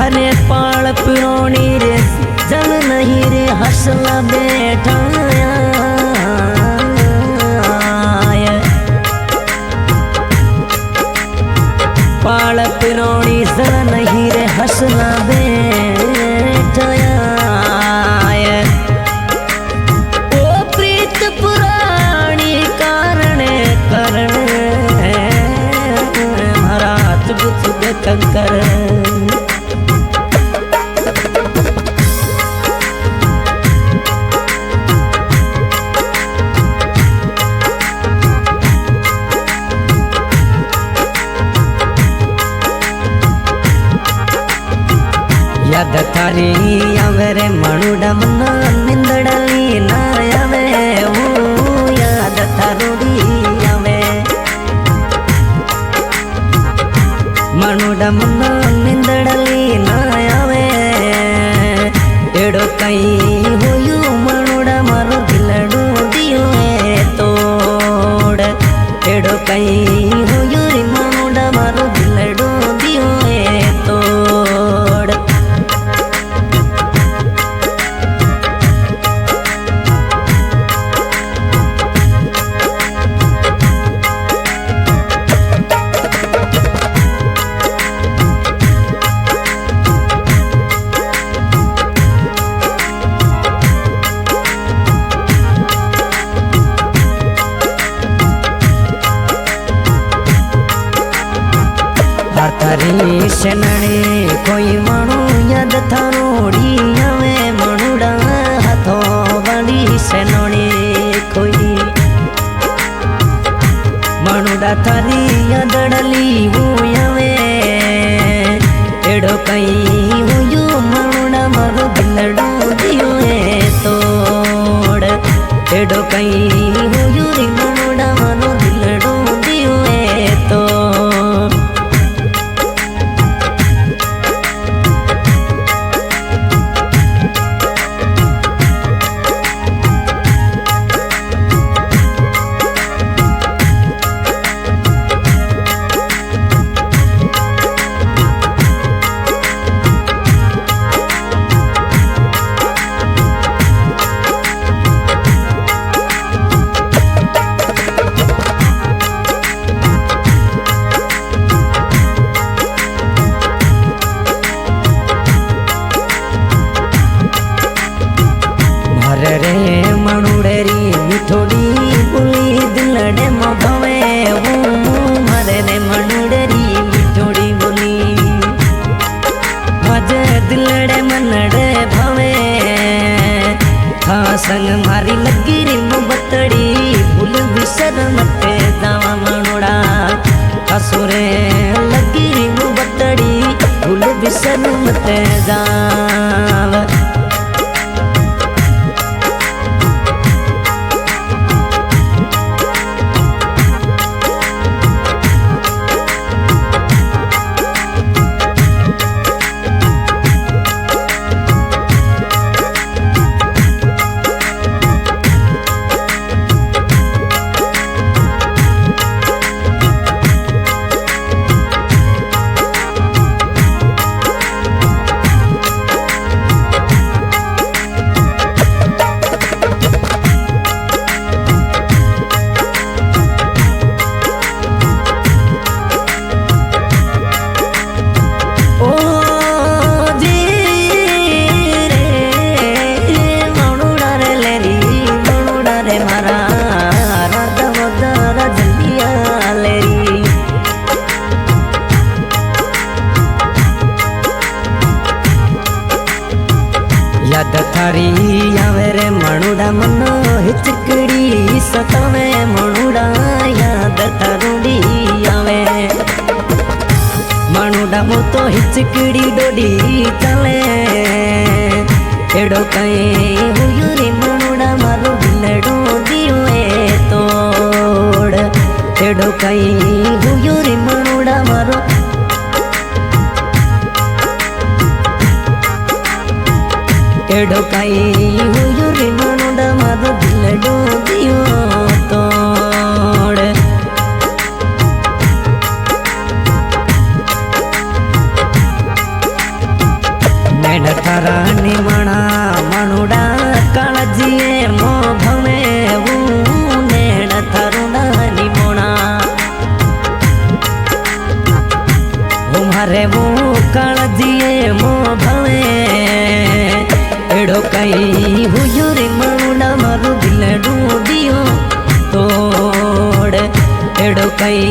अरे पाल पिरोनी रे जल नहीं रे हसला बैठाया पाल पिरोनी जल नहीं रे हसला बैठाया ओ प्रीत पुरानी कारण करण हरा चुग चुग कंकर याद थारी आवे रे मणुडा मन निंदड़ली ना आवे ओ याद थारोड़ी आवे मणुडा मन निंदड़ली ना आवे एड़ो कई होयु मणुडा मारो दिलड़ो दियो तोड़ एड़ो कई होयु रे मणुडा मारो दिलड़ो दियो तोड़ थारी शनणे कोई मणु याद थारोड़ी आवे मणुडा हाथो वाली शनणे कोई मणुडा थारी यादड़ली वो आवे एड़ो कई हुयो मणुडा मारो दिलड़ो दियो तोड़ एड़ो कई हुयो रे मणुडा मारो दिलड़ो दियो तोड़ रे मणुड़ेरी मिठोड़ी बोली दिलड़े मभवे मरे रे मणुड़ेरी मिठोड़ी बोली मजे दिलड़े मनड़े भवे था संग मारी लगी रे मुबतड़ी भूल विसर मते जावा मणुड़ा हसुरे लगी रे मुबतड़ी भूल विसर मते जावा याद थारी आवे रे मणुडा मनो हिचकड़ी सतावे मणुडा याद थारोड़ी आवे मणुडा मो तो हिचकड़ी डोडी चले एड़ो कई हुयो रे मणुडा मारो दिलड़ो दियो तोड़ एड़ो कई हुयो रे मणुडा मारो एड़ो कई हुयो रे मणुडा मारो दिलड़ो दियो तोड़ काळजीए मो भवे एड़ो कई हुयो रे मनुड़ा मारू दिलड़ू दियो तोड़ एड़ो कई